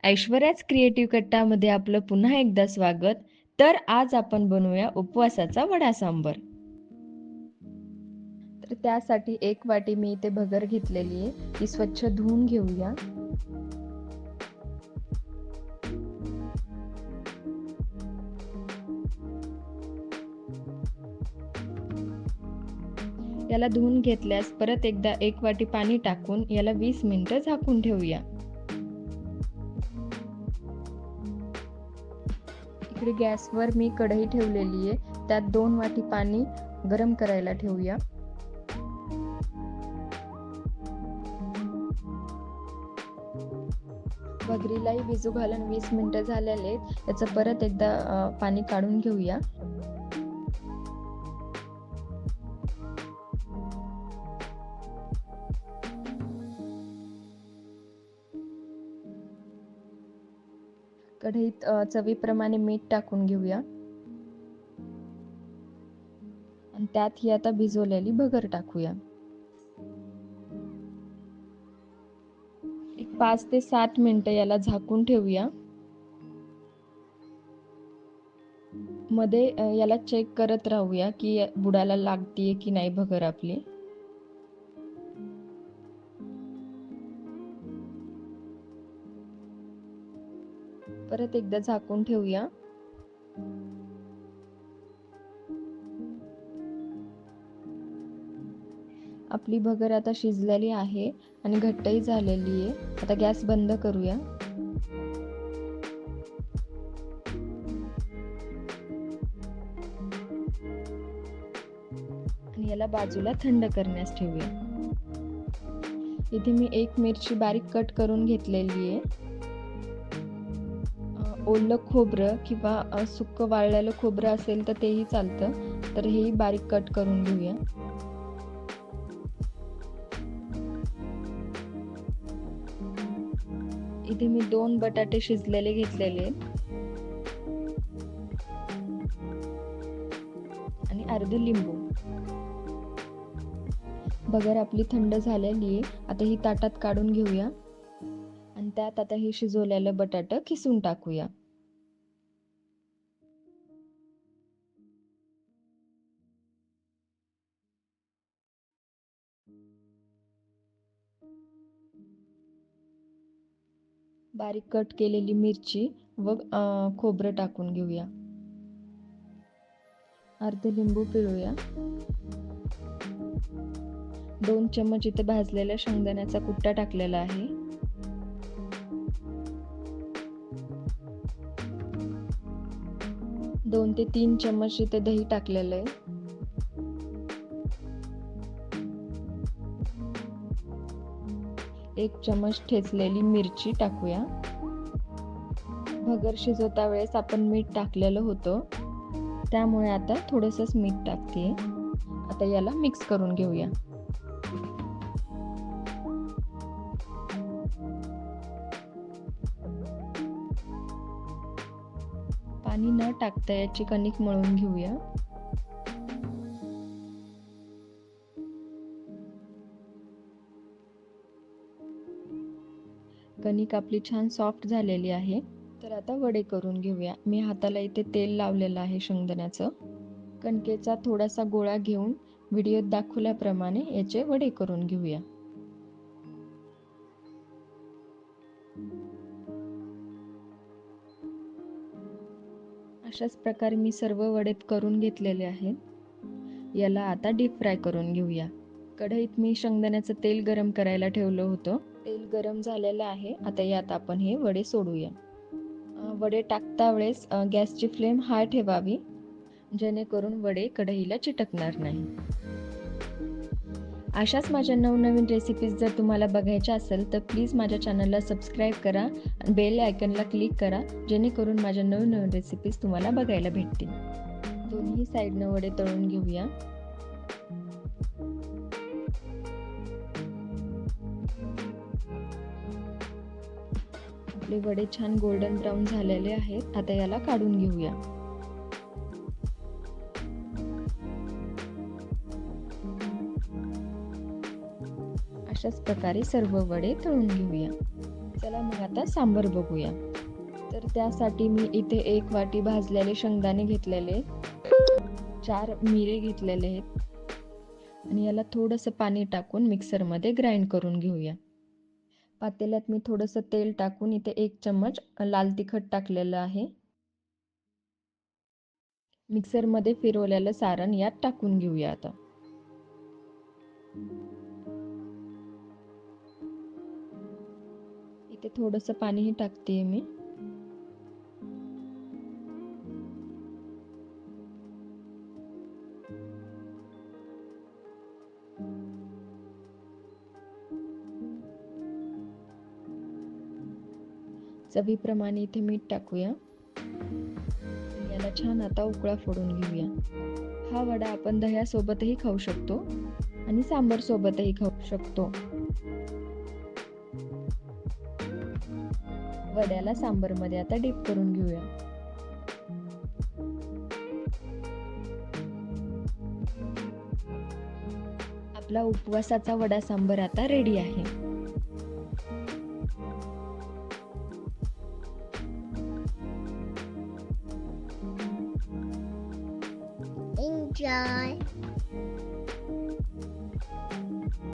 ऐश्वर्याच creative कट्टामध्ये आपलं पुन्हा एकदा स्वागत. तर आज आपण बनवूया उपवासाचा वडा सांबर. तर त्यासाठी 1 वाटी मी इथे भगर घेतलेली आहे, ती स्वच्छ धुवून घेऊया. याला धुवून घेतल्यास परत एकदा 1 वाटी पाणी टाकून याला 20 मिनिटं झाकून ठेवूया. इकडे गॅसवर मी कढई ठेवलेली आहे, त्यात 2 वाटी पाणी गरम करायला ठेवूया. भगरीलाही भिजू घालून 20 मिनिटं झालेले आहेत. त्याचं परत एकदा पाणी काढून घेऊया. कढईत चवीप्रमाणे मीठ टाकून घेऊया आणि त्यात ही आता भिजवलेली भगर टाकूया. 5 ते 7 मिनिटं याला झाकून ठेवूया. मध्ये याला चेक करत राहूया की बुडाला लागतीये की नाही भगर आपली. परत एकदा झाकून ठेवूया. आपली भगर आता शिजलेली आहे आणि घट्टही झालेली आहे. आता गॅस बंद करूया. आणि याला बाजूला थंड करण्यास ठेवूया. इथे मी 1 मिरची बारीक कट करून घेतलेली आहे. ओलं खोबरं किंवा सुक्क वाळलेलं खोबरं असेल तर तेही चालतं, तर हेही बारीक कट करून घेऊया. इथे मी 2 बटाटे शिजलेले घेतलेले आणि अर्ध लिंबू. भगर आपली थंड झालेली आहे. आता ही ताटात काढून घेऊया आणि त्यात आता हे शिजवलेलं बटाटा किसून टाकूया. बारीक कट केलेली मिरची व खोबरं टाकून घेऊया. अर्ध लिंबू पिळूया. 2 चम्मच इथे भाजलेल्या शेंगदाण्याचा कुट्टा टाकलेला आहे. 2 ते 3 चम्मच इथे दही टाकलेलं आहे. एक चम्मच ठेचलेली मिरची टाकूया. भगर शिजवता वेळेस आपण मीठ टाकलेलं होतं, त्यामुळे आता थोडंसंच मीठ टाकते. आता याला मिक्स करून घेऊया. पाणी न टाकता याची कणिक मळून घेऊया. कणिक आपली छान सॉफ्ट झालेली आहे. तर आता वडे करून घेऊया. मी हाताला इथे तेल लावलेलं आहे शेंगदाण्याचं. कणकेचा थोडासा गोळा घेऊन व्हिडिओत दाखवल्याप्रमाणे याचे वडे करून घेऊया. अशाच प्रकारे मी सर्व वडे करून घेतलेले आहेत. याला आता डीप फ्राय करून घेऊया. कढईत मी शेंगदाण्याचं तेल गरम करायला ठेवलं होतं. तेल गरम झालेलं आहे. आता यात आपण हे वडे सोडूया. वडे टाकता वेळेस गॅसची फ्लेम हाय ठेवावी, जेणेकरून वडे कढईला चिटकणार नाही. अशाच माझ्या नवनवीन रेसिपीज जर तुम्हाला बघायच्या असेल तर प्लीज माझ्या चॅनलला सबस्क्राईब करा आणि बेल आयकनला क्लिक करा, जेणेकरून माझ्या नवनवीन रेसिपीज तुम्हाला बघायला भेटतील. दोन्ही साईडनं वडे तळून घेऊया. आपले वडे छान गोल्डन ब्राऊन झालेले आहेत. आता याला काढून घेऊया. अशाच प्रकारे सर्व वडे तळून घेऊया. चला मग आता सांबर बघूया. तर त्यासाठी मी इथे 1 वाटी भाजलेले शेंगदाणे घेतलेले, 4 मिरे घेतलेले आहेत आणि याला थोडंसं पाणी टाकून मिक्सरमध्ये ग्राइंड करून घेऊया. पातेल्यात मी थोडंसं तेल टाकून इथे 1 चम्मच लाल तिखट टाकलेलं आहे. मिक्सरमध्ये फिरवलेलं सारण यात टाकून घेऊया आता. इथे थोडंसं पाणीही टाकते मी. चवीप्रमाणे इथे मीठ टाकूया. याला छान आता उकळा फोडून घेऊया. हा वडा आपण दह्यासोबतही खाऊ शकतो आणि सांबर सोबतही खाऊ शकतो. वड्याला सांबरमध्ये आता डीप करून घेऊया. आपला उपवासाचा वडा सांबर आता रेडी आहे. Enjoy.